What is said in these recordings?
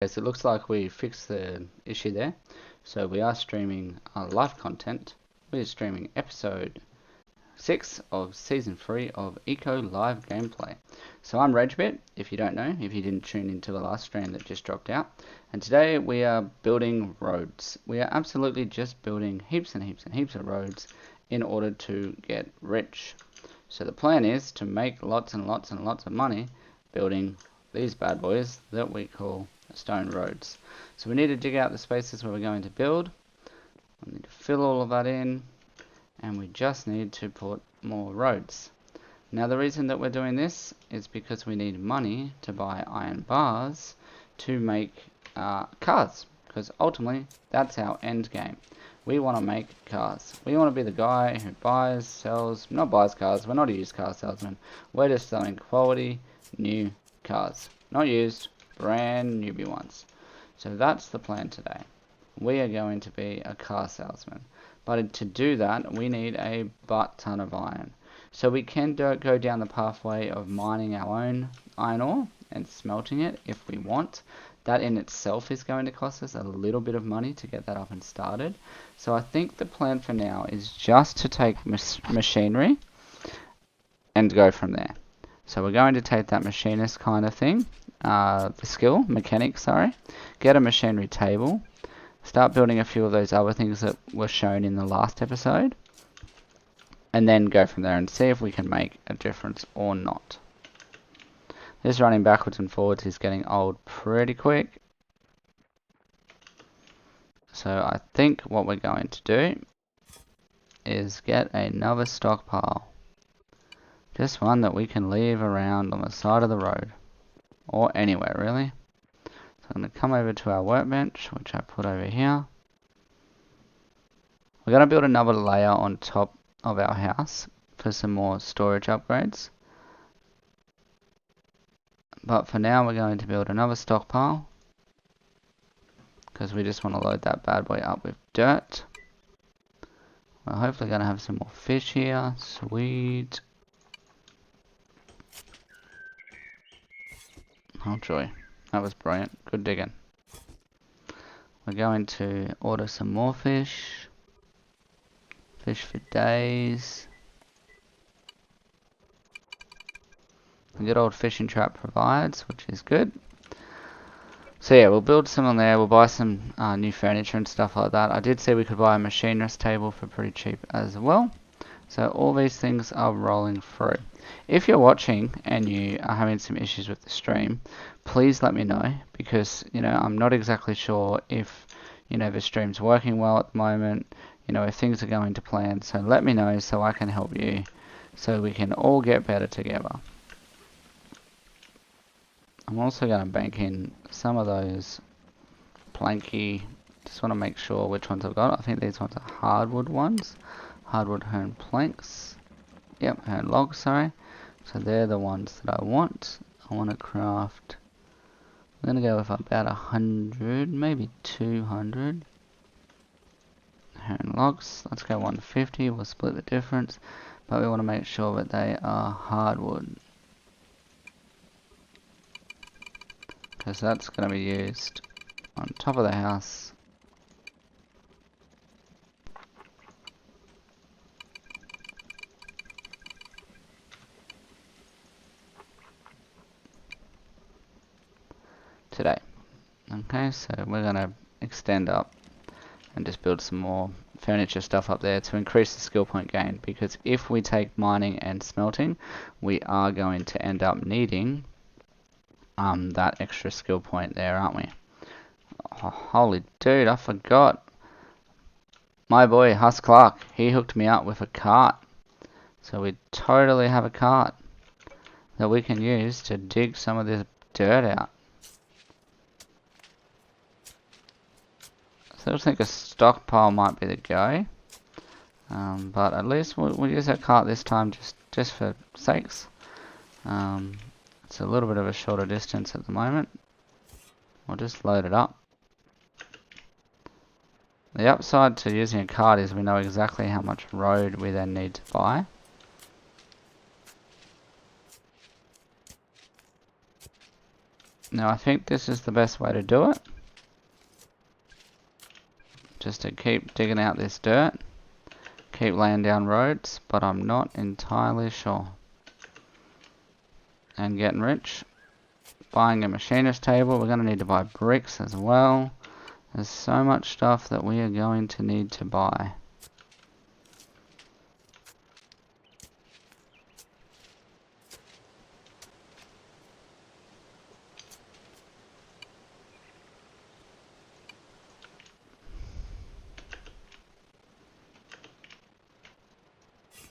because it looks like we fixed the issue there. So we are streaming live content. We're streaming episode 6 of season 3 of Eco Live Gameplay. So I'm RageBit, if you don't know, if you didn't tune into the last stream that just dropped out. And today we are building roads. We are absolutely just building heaps and heaps and heaps of roads in order to get rich. So the plan is to make lots and lots and lots of money building these bad boys that we call stone roads. So we need to dig out the spaces where we're going to build. We need to fill all of that in, and we just need to put more roads. Now the reason that we're doing this is because we need money to buy iron bars to make cars, because ultimately that's our end game. We want to make cars. We want to be the guy who buys, sells, not buys cars, we're not a used car salesman. We're just selling quality new cars. Not used, brand newbie ones. So that's the plan today. We are going to be a car salesman. But to do that, we need a butt ton of iron. So we can go down the pathway of mining our own iron ore and smelting it if we want. That in itself is going to cost us a little bit of money to get that up and started. So I think the plan for now is just to take machinery and go from there. So we're going to take that machinist kind of thing, mechanic, get a machinery table, start building a few of those other things that were shown in the last episode, and then go from there and see if we can make a difference or not. This running backwards and forwards is getting old pretty quick. So I think what we're going to do is get another stockpile. Just one that we can leave around on the side of the road. Or anywhere really. So I'm going to come over to our workbench, which I put over here. We're going to build another layer on top of our house for some more storage upgrades. But for now we're going to build another stockpile, because we just want to load that bad boy up with dirt. We're hopefully going to have some more fish here. Sweet. Oh joy, that was brilliant. Good digging. We're going to order some more fish. Fish for days. The good old fishing trap provides, which is good. So yeah, we'll build some on there. We'll buy some new furniture and stuff like that. I did say we could buy a machinist table for pretty cheap as well. So all these things are rolling through. If you're watching and you are having some issues with the stream, please let me know, because I'm not exactly sure if the stream's working well at the moment, if things are going to plan. So let me know so I can help you, so we can all get better together. I'm also going to bank in some of those planky. Just want to make sure which ones I've got. I think these ones are hardwood ones. Hardwood hone planks. Yep, hone logs, sorry. So they're the ones that I want. I want to craft. I'm going to go with about 100, maybe 200. Hone logs. Let's go 150. We'll split the difference. But we want to make sure that they are hardwood, because that's going to be used on top of the house. Today. Okay, so we're going to extend up and just build some more furniture stuff up there to increase the skill point gain, because if we take mining and smelting, we are going to end up needing that extra skill point there, aren't we? Oh, holy dude, I forgot. My boy Huss Clark, he hooked me up with a cart. So we totally have a cart that we can use to dig some of this dirt out. So I think a stockpile might be the go. But at least we'll use our cart this time just for sakes. It's a little bit of a shorter distance at the moment. We'll just load it up. The upside to using a cart is we know exactly how much road we then need to buy. Now I think this is the best way to do it. Just to keep digging out this dirt. Keep laying down roads, but I'm not entirely sure. And getting rich. Buying a machinist table. We're going to need to buy bricks as well. There's so much stuff that we are going to need to buy.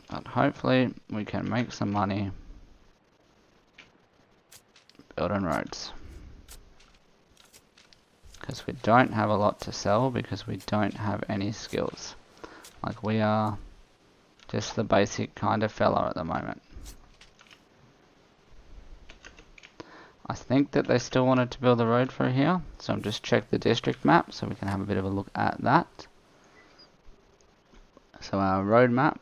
But hopefully we can make some money building roads. Because we don't have a lot to sell because we don't have any skills. Like we are just the basic kind of fella at the moment. I think that they still wanted to build a road through here. So I'm just check the district map so we can have a bit of a look at that. So our road map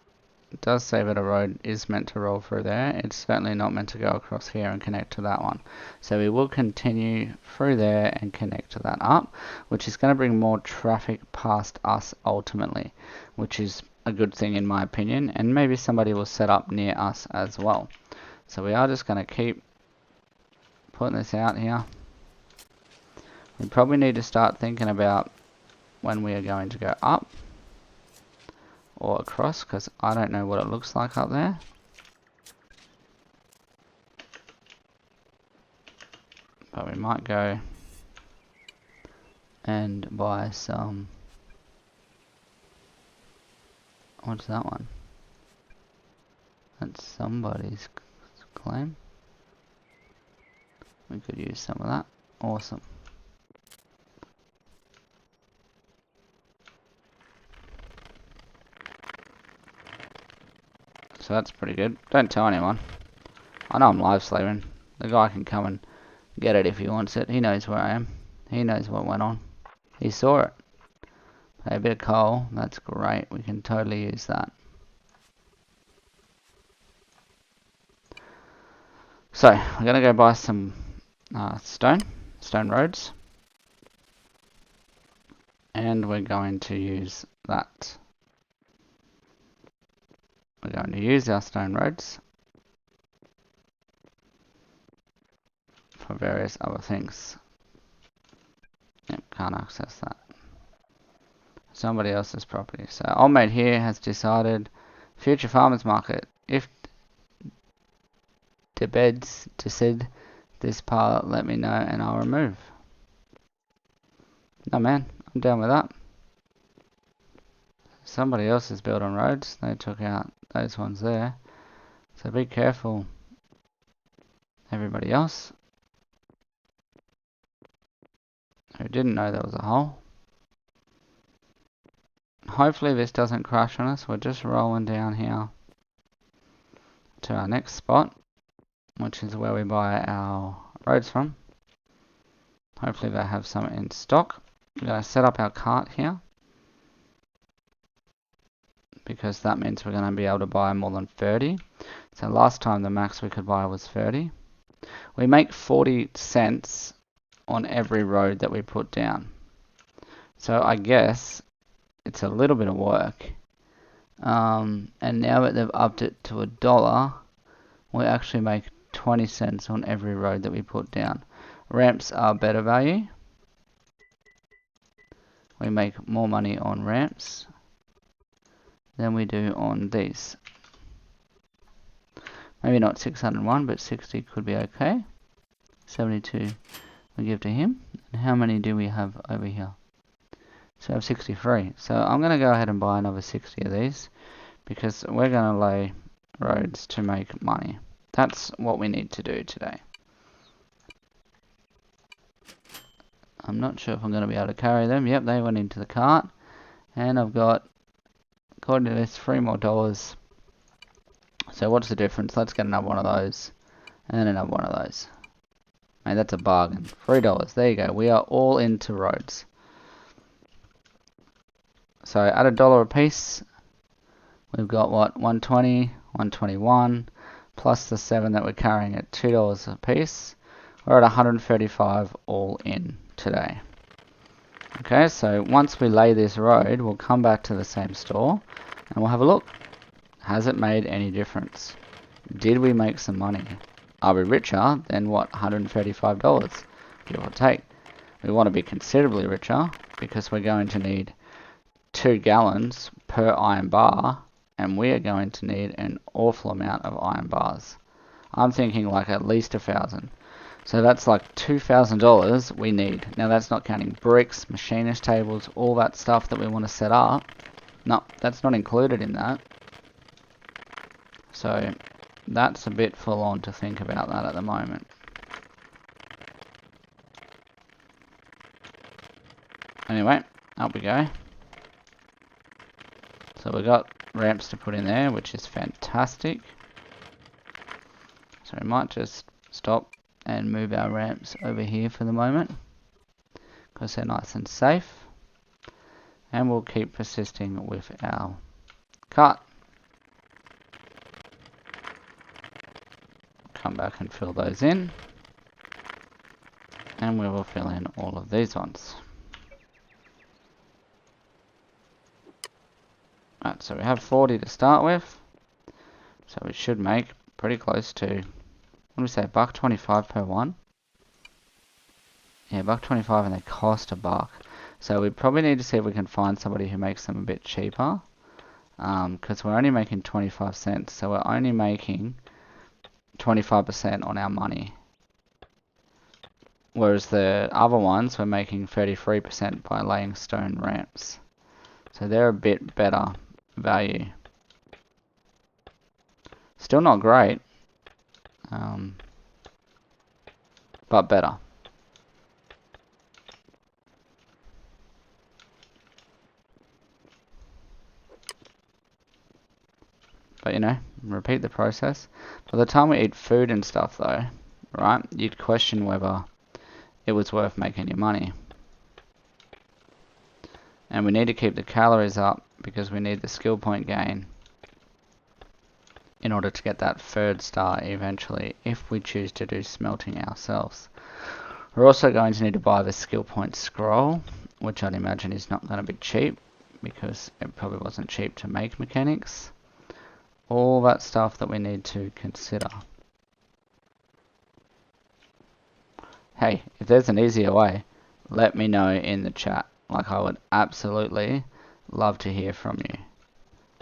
does say that a road is meant to roll through there. It's certainly not meant to go across here and connect to that one. So we will continue through there and connect to that up, which is going to bring more traffic past us ultimately, which is a good thing in my opinion, and maybe somebody will set up near us as well. So we are just going to keep putting this out here. We probably need to start thinking about when we are going to go up or across, because I don't know what it looks like up there. But we might go and buy some... What's that one? That's somebody's claim. We could use some of that. Awesome. So that's pretty good. Don't tell anyone. I know I'm live slaving. The guy can come and get it if he wants it. He knows where I am. He knows what went on. He saw it. A bit of coal. That's great. We can totally use that. So, we're going to go buy some stone roads. And we're going to use that. We're going to use our stone roads for various other things. Yep, can't access that. Somebody else's property. So old mate here has decided future farmers market. If the beds decide this part, let me know and I'll remove. No man, I'm down with that. Somebody else is building roads. They took out those ones there. So be careful, everybody else who didn't know there was a hole. Hopefully this doesn't crash on us. We're just rolling down here to our next spot, which is where we buy our roads from. Hopefully they have some in stock. We're going to set up our cart here, because that means we're going to be able to buy more than 30. So last time the max we could buy was 30. We make 40 cents on every road that we put down. So I guess it's a little bit of work. And now that they've upped it to $1, we actually make 20 cents on every road that we put down. Ramps are better value. We make more money on ramps than we do on these. Maybe not 601, but 60 could be okay. 72 we give to him. And how many do we have over here? So I have 63. So I'm going to go ahead and buy another 60 of these, because we're going to lay roads to make money. That's what we need to do today. I'm not sure if I'm going to be able to carry them. Yep, they went into the cart. And I've got, according to this, $3 more. So what's the difference? Let's get another one of those. And another one of those. Mate, that's a bargain. $3. There you go. We are all into roads. So at $1 a piece, we've got what? 120, 121, plus the 7 that we're carrying at $2 a piece. We're at 135 all in today. Okay, so once we lay this road, we'll come back to the same store and we'll have a look. Has it made any difference? Did we make some money? Are we richer than what, $135, give or take? We want to be considerably richer because we're going to need 2 gallons per iron bar, and we are going to need an awful amount of iron bars. I'm thinking like at least 1,000. So that's like $2,000 we need. Now that's not counting bricks, machinist tables, all that stuff that we want to set up. No, that's not included in that. So that's a bit full on to think about that at the moment. Anyway, up we go. So we've got ramps to put in there, which is fantastic. So we might just stop and move our ramps over here for the moment, because they're nice and safe. And we'll keep persisting with our cut. Come back and fill those in. And we will fill in all of these ones. Right, so we have 40 to start with. So we should make pretty close to, what do we say, $1.25 per one? Yeah, $1.25, and they cost $1. So we probably need to see if we can find somebody who makes them a bit cheaper. Because we're only making 25 cents, so we're only making 25% on our money. Whereas the other ones, we're making 33% by laying stone ramps. So they're a bit better value. Still not great, but better. But you know, repeat the process. By the time we eat food and stuff though, right, you'd question whether it was worth making your money. And we need to keep the calories up because we need the skill point gain in order to get that 3rd star eventually, if we choose to do smelting ourselves. We're also going to need to buy the skill point scroll, which I'd imagine is not going to be cheap, because it probably wasn't cheap to make mechanics. All that stuff that we need to consider. Hey, if there's an easier way, let me know in the chat. Like, I would absolutely love to hear from you.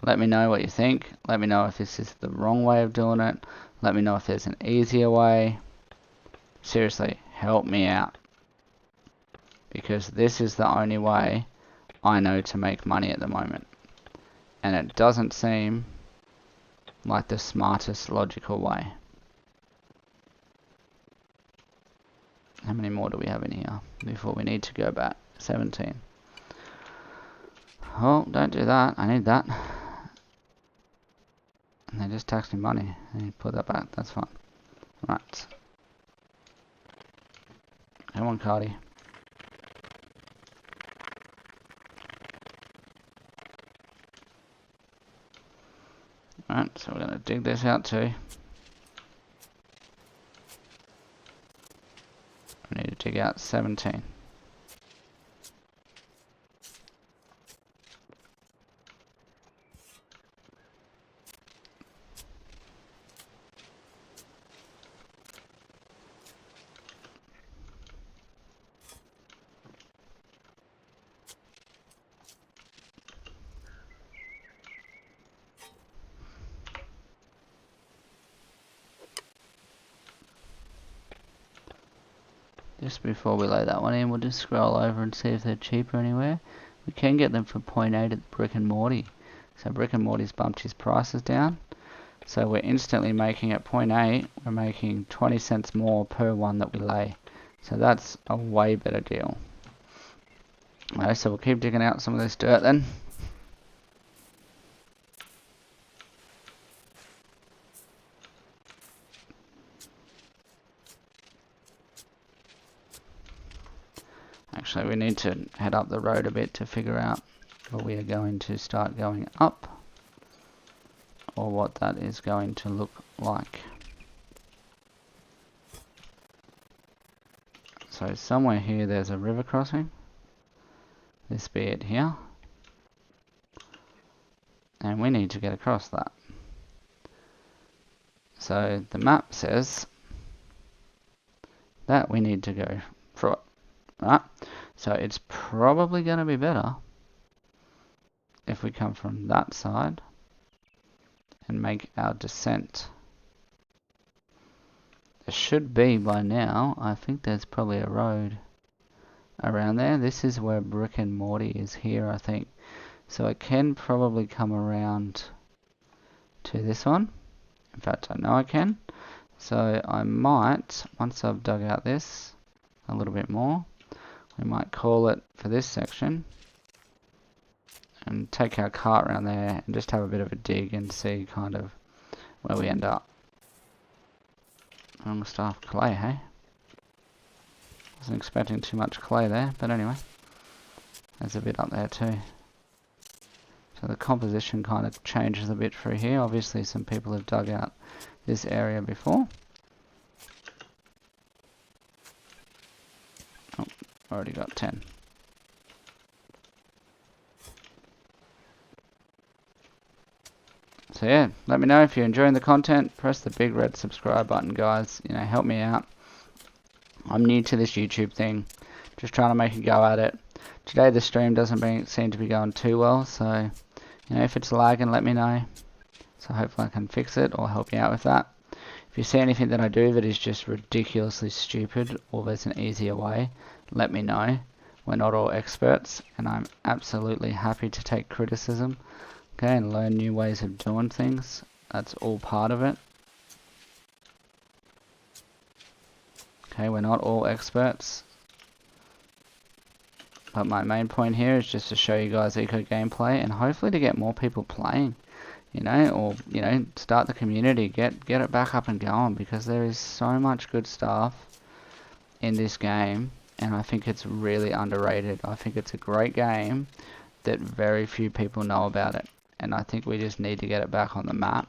Let me know what you think. Let me know if this is the wrong way of doing it. Let me know if there's an easier way. Seriously, help me out. Because this is the only way I know to make money at the moment. And it doesn't seem like the smartest logical way. How many more do we have in here before we need to go back? 17. Oh, don't do that. I need that. And they just taxed me money. I need to put that back. That's fine. Right. Come on, Cardi. Alright, so we're going to dig this out too. We need to dig out 17. Just before we lay that one in, we'll just scroll over and see if they're cheaper anywhere. We can get them for 0.8 at Brick and Morty. So Brick and Morty's bumped his prices down. So we're instantly making at 0.8, we're making 20 cents more per one that we lay. So that's a way better deal. Alright, so we'll keep digging out some of this dirt then. Actually, we need to head up the road a bit to figure out where we are going to start going up, or what that is going to look like. So somewhere here there's a river crossing. This be it here. And we need to get across that. So the map says that we need to go through it. Right? So it's probably going to be better if we come from that side and make our descent. There should be by now, I think there's probably a road around there. This is where Brick and Morty is here, I think. So I can probably come around to this one. In fact, I know I can. So I might, once I've dug out this a little bit more, we might call it for this section and take our cart around there and just have a bit of a dig and see kind of where we end up. Longstaff clay, hey? Wasn't expecting too much clay there, but anyway. There's a bit up there too. So the composition kind of changes a bit through here. Obviously some people have dug out this area before. Oh, already got 10. So yeah, let me know if you're enjoying the content. Press the big red subscribe button, guys. You know, help me out. I'm new to this YouTube thing. Just trying to make a go at it. Today the stream doesn't seem to be going too well, so you know, if it's lagging, let me know. So hopefully I can fix it or help you out with that. If you see anything that I do that is just ridiculously stupid or there's an easier way, let me know. We're not all experts, and I'm absolutely happy to take criticism. Okay, and learn new ways of doing things. That's all part of it. Okay, we're not all experts. But my main point here is just to show you guys eco gameplay and hopefully to get more people playing. You know, or, you know, start the community, get it back up and going, because there is so much good stuff in this game, and I think it's really underrated. I think it's a great game that very few people know about it, and I think we just need to get it back on the map.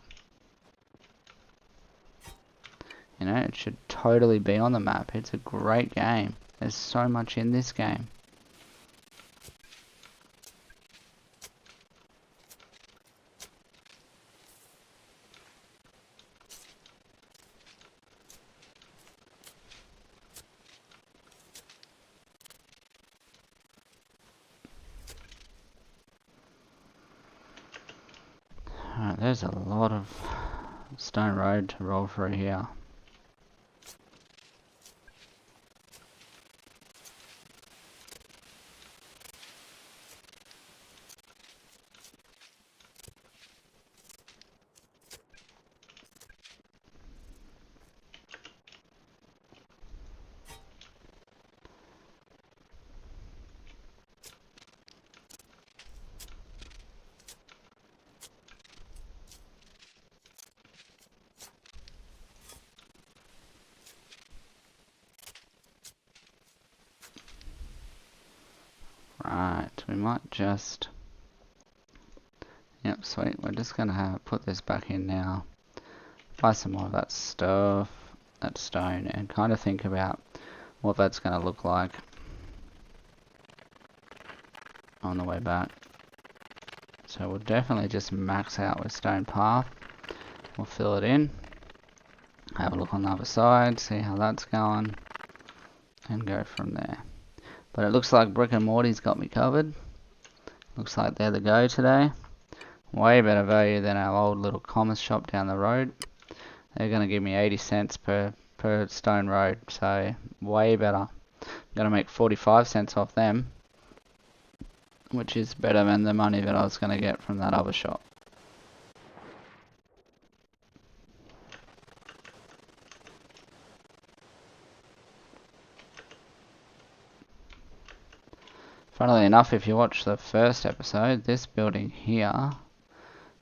You know, it should totally be on the map. It's a great game. There's so much in this game. Alright, there's a lot of stone road to roll through here. Right, we might just... Yep, sweet. We're just gonna put this back in now. Buy some more of that stuff, that stone, and kind of think about what that's gonna look like on the way back. So we'll definitely just max out with stone path. We'll fill it in. Have a look on the other side, see how that's going, and go from there. But it looks like Brick and Morty's got me covered. Looks like they're the go today. Way better value than our old little commerce shop down the road. They're going to give me 80 cents per stone road, so way better. Going to make 45 cents off them, which is better than the money that I was going to get from that other shop. Funnily enough, if you watch the first episode, this building here,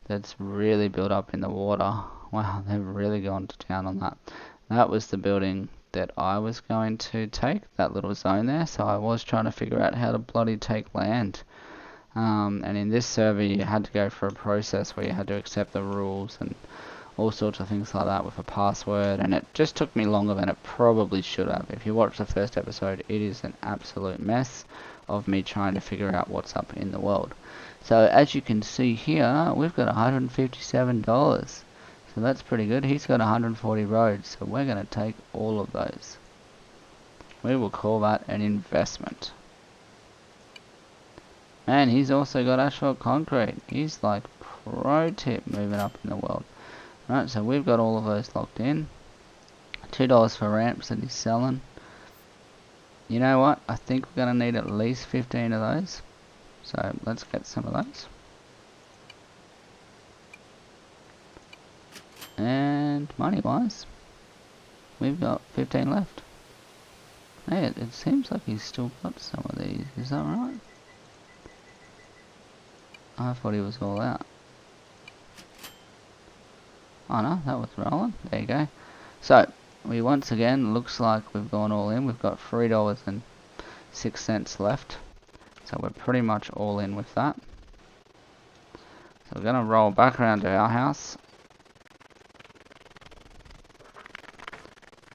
that's really built up in the water. Wow, they've really gone to town on that. That was the building that I was going to take, that little zone there, so I was trying to figure out how to bloody take land. And in this server you had to go for a process where you had to accept the rules and all sorts of things like that with a password, and it just took me longer than it probably should have. If you watch the first episode, it is an absolute mess of me trying to figure out what's up in the world. So as you can see here, we've got $157. So that's pretty good. He's got 140 roads, so we're going to take all of those. We will call that an investment. And he's also got asphalt concrete. He's like pro tip moving up in the world. Right, so we've got all of those locked in. $2 for ramps that he's selling. You know what? I think we're going to need at least 15 of those. So let's get some of those. And money-wise, we've got 15 left. Hey, it seems like he's still got some of these. Is that right? I thought he was all out. Oh no, that was rolling. There you go. So, we once again, looks like we've gone all in. We've got $3.06 left. So we're pretty much all in with that. So we're going to roll back around to our house.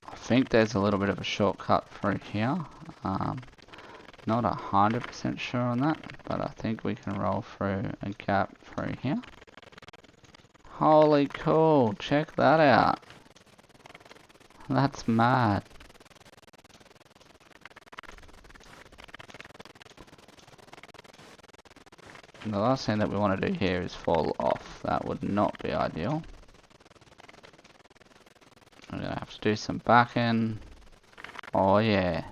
I think there's a little bit of a shortcut through here. Not 100% sure on that, but I think we can roll through a gap through here. Holy cool, check that out. That's mad. The last thing that we want to do here is fall off. That would not be ideal. We're going to have to do some backing. Oh yeah.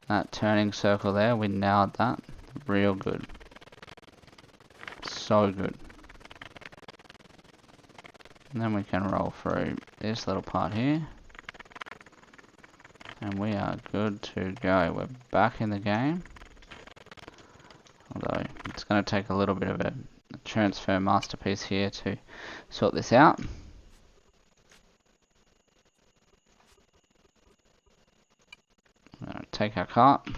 That turning circle there, we nailed that. Real good. So good. And then we can roll through this little part here. And we are good to go. We're back in the game. Although it's going to take a little bit of a transfer masterpiece here to sort this out. I'm going to take our cart.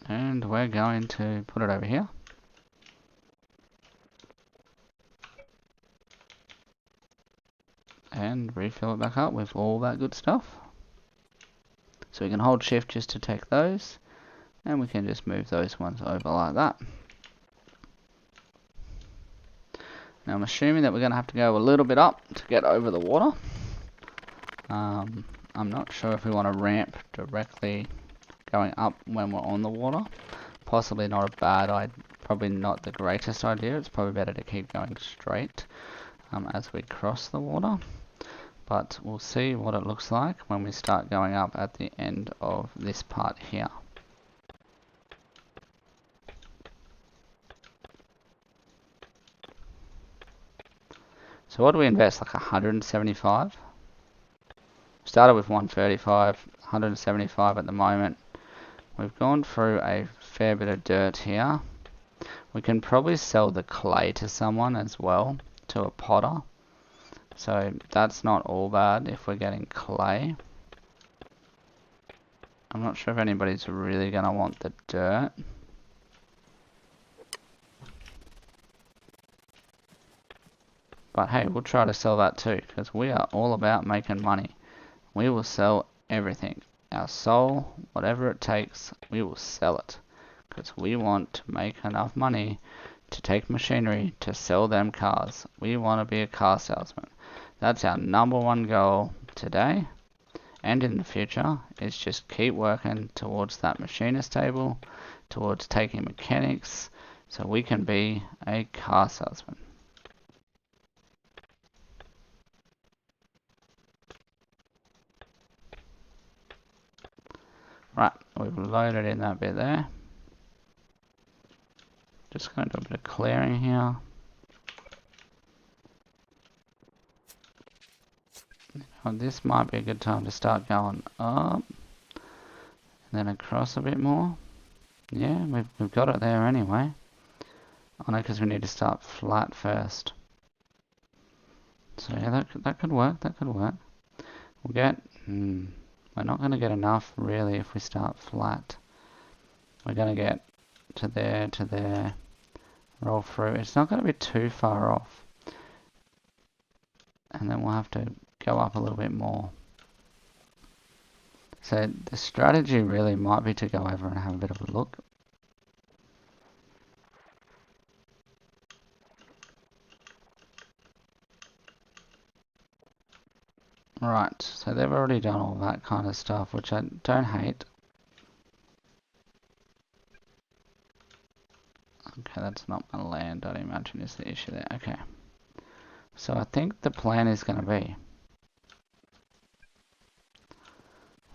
And we're going to put it over here. And refill it back up with all that good stuff. So we can hold shift just to take those. And we can just move those ones over like that. Now I'm assuming that we're going to have to go a little bit up to get over the water. I'm not sure if we want to ramp directly going up when we're on the water. Possibly not a bad idea, probably not the greatest idea. It's probably better to keep going straight as we cross the water. But we'll see what it looks like when we start going up at the end of this part here. So what do we invest? Like 175? Started with 135, 175 at the moment. We've gone through a fair bit of dirt here. We can probably sell the clay to someone as well, to a potter. So that's not all bad if we're getting clay. I'm not sure if anybody's really going to want the dirt. But hey, we'll try to sell that too, because we are all about making money. We will sell everything. Our soul, whatever it takes, we will sell it. Because we want to make enough money to take machinery to sell them cars. We want to be a car salesman. That's our #1 goal today and in the future, is just keep working towards that machinist table, towards taking mechanics, so we can be a car salesman. Right, we've loaded in that bit there. Just going to do a bit of clearing here. Now, this might be a good time to start going up. And then across a bit more. Yeah, we've got it there anyway. Oh no, because we need to start flat first. So yeah, that could work, that could work. We'll get... we're not going to get enough, really, if we start flat. We're going to get to there, roll through. It's not going to be too far off. And then we'll have to go up a little bit more. So the strategy really might be to go over and have a bit of a look. Right, so they've already done all that kind of stuff, which I don't hate. Okay, that's not my land, I'd imagine is the issue there. Okay. So I think the plan is going to be,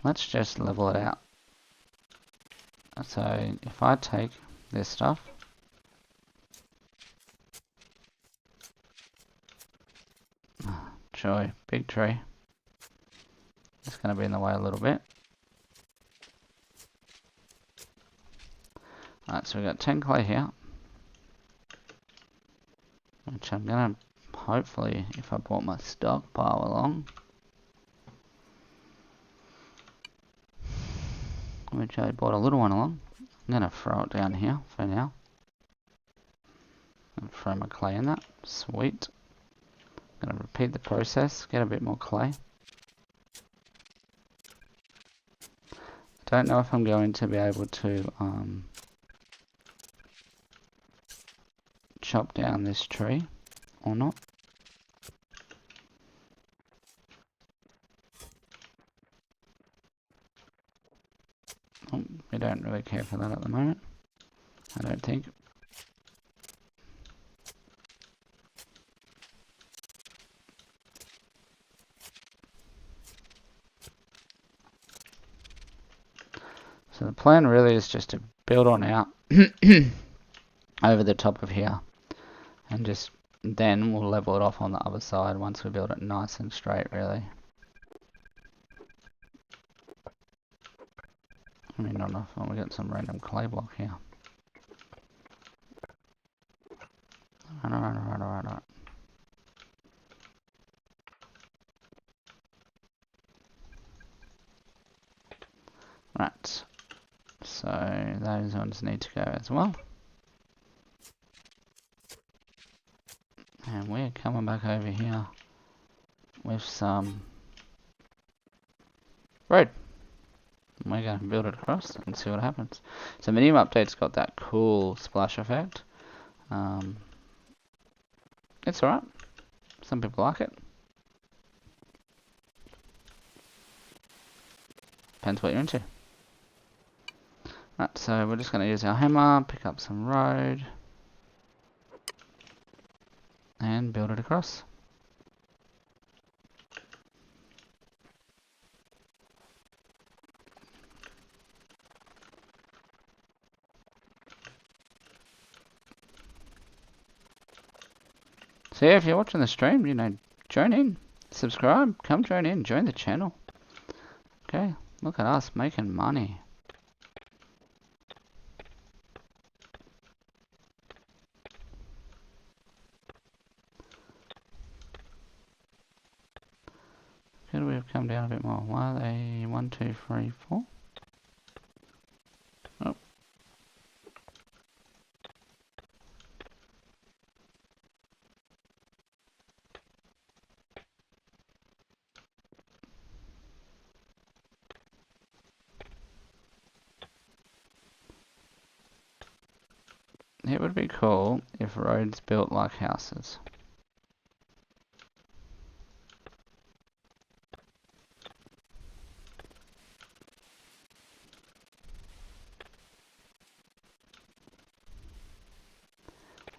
let's just level it out. So if I take this stuff, joy, big tree. It's going to be in the way a little bit. Alright, so we've got 10 clay here. Which I'm going to, hopefully, if I brought my stockpile along. Which I brought a little one along. I'm going to throw it down here for now. And throw my clay in that. Sweet. I'm going to repeat the process, get a bit more clay. Don't know if I'm going to be able to chop down this tree or not. Oh, we don't really care for that at the moment, I don't think. So the plan really is just to build on out over the top of here, and just then we'll level it off on the other side once we build it nice and straight, really. I mean, not enough. Oh, we got some random clay block here. Alright. Right. So those ones need to go as well. And we're coming back over here with some road. And we're going to build it across and see what happens. So Medium Update's got that cool splash effect. It's alright. Some people like it. Depends what you're into. Right, so we're just going to use our hammer, pick up some road, and build it across. So yeah, if you're watching the stream, you know, join in, subscribe, come join in, join the channel. Okay, look at us making money. Could we have come down a bit more? Why are they 1, 2, 3, 4? Oh. It would be cool if roads built like houses.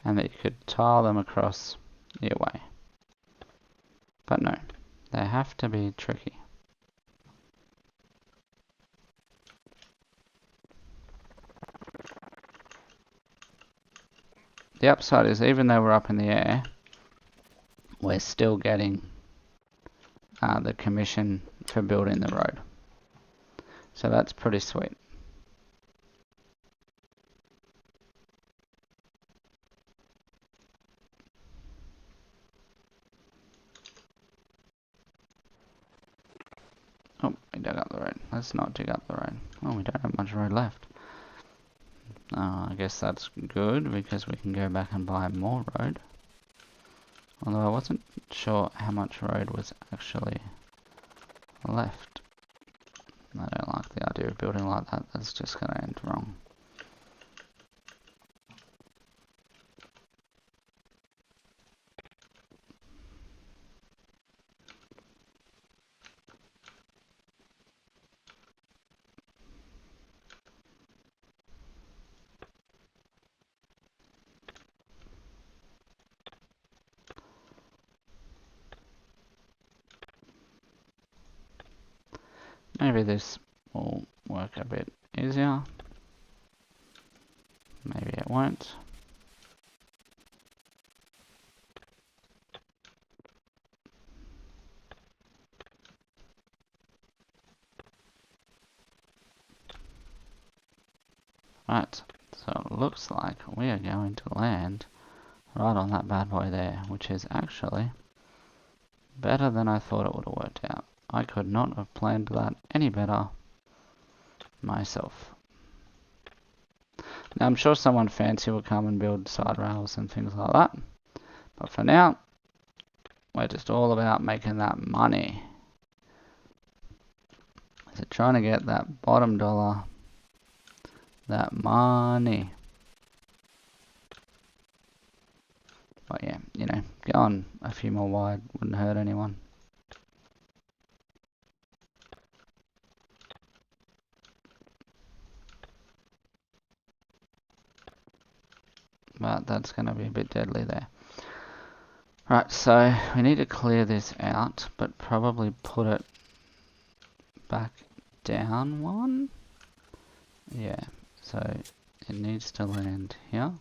And that you could tile them across your way. But no, they have to be tricky. The upside is, even though we're up in the air, we're still getting the commission for building the road. So that's pretty sweet. Oh, we dug up the road. Let's not dig up the road. Oh, we don't have much road left. I guess that's good because we can go back and buy more road. Although I wasn't sure how much road was actually left. I don't like the idea of building like that. That's just going to end wrong. Maybe this will work a bit easier. Maybe it won't. Right, so it looks like we are going to land right on that bad boy there, which is actually better than I thought it would have worked out. I could not have planned that any better myself. Now I'm sure someone fancy will come and build side rails and things like that, but for now we're just all about making that money. So trying to get that bottom dollar, that money. But yeah, you know, going a few more wide wouldn't hurt anyone. But that's going to be a bit deadly there. Right, so we need to clear this out, but probably put it back down one. Yeah, so it needs to land here.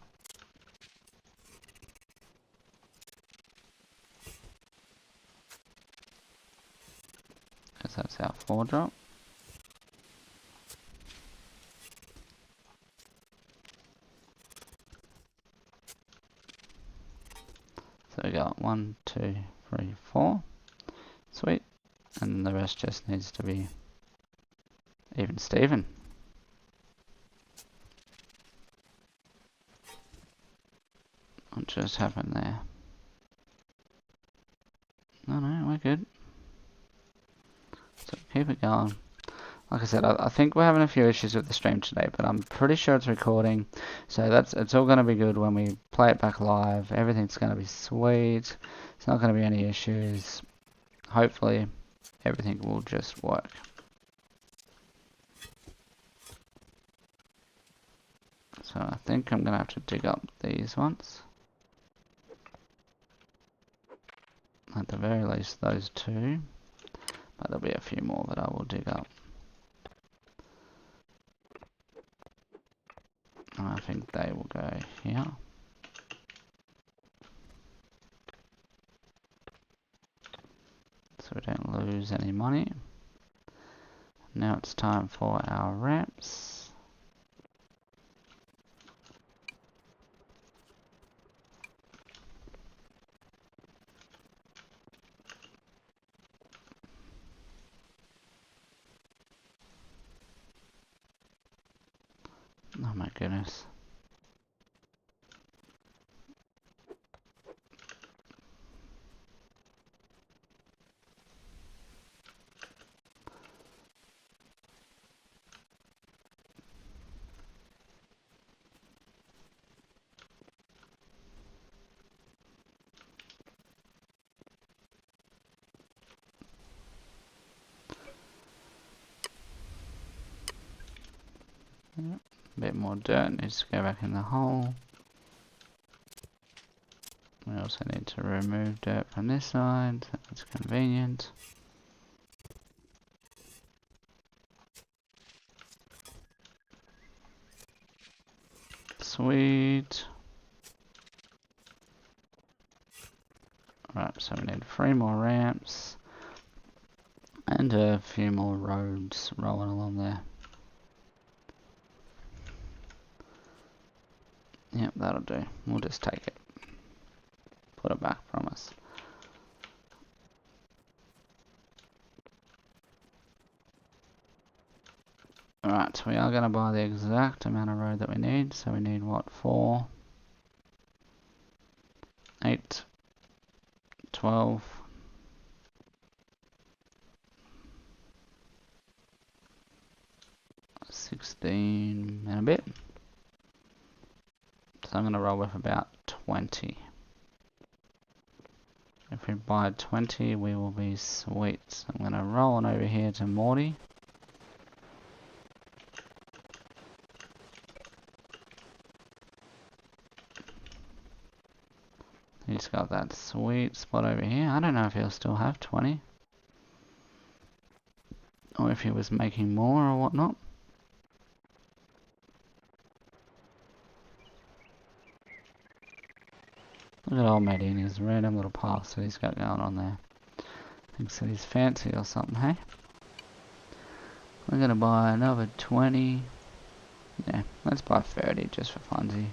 Because that's our 4-drop. So we got 1, 2, 3, 4. Sweet. And then the rest just needs to be even Steven. What just happened there? No, we're good. So keep it going. Like I said, I think we're having a few issues with the stream today, but I'm pretty sure it's recording. So it's all going to be good when we play it back live. Everything's going to be sweet. It's not going to be any issues. Hopefully, everything will just work. So I think I'm going to have to dig up these ones. At the very least, those two. But there'll be a few more that I will dig up. And I think they will go here. So we don't lose any money. Now it's time for our ramps. Oh my goodness. Yep. A bit more dirt needs to go back in the hole. We also need to remove dirt from this side, so that's convenient. Sweet. Right, so we need 3 more ramps and a few more roads rolling along there. Yep, that'll do. We'll just take it. Put it back from us. Alright, we are going to buy the exact amount of road that we need. So we need what? 4, 8, 12, 16 and a bit. So I'm going to roll with about 20. If we buy 20, we will be sweet. So I'm going to roll on over here to Morty. He's got that sweet spot over here. I don't know if he'll still have 20. Or if he was making more or whatnot. Look at old mate in his random little pass that he's got going on there. Thinks that he's fancy or something, hey? We're going to buy another 20. Yeah, let's buy 30 just for funsy.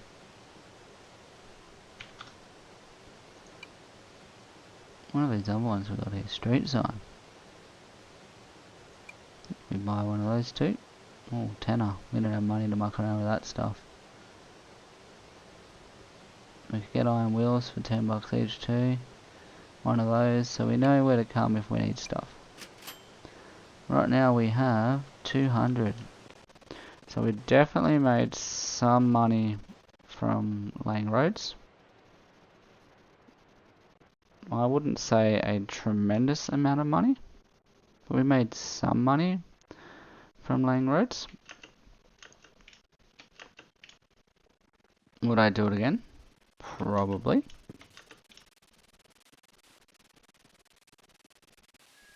One of these other ones we've got here, street sign. We buy one of those two. Oh, tenner. We don't have money to muck around with that stuff. We could get iron wheels for 10 bucks each too. One of those, so we know where to come if we need stuff. Right now we have 200. So we definitely made some money from laying roads. I wouldn't say a tremendous amount of money, but we made some money from laying roads. Would I do it again? Probably.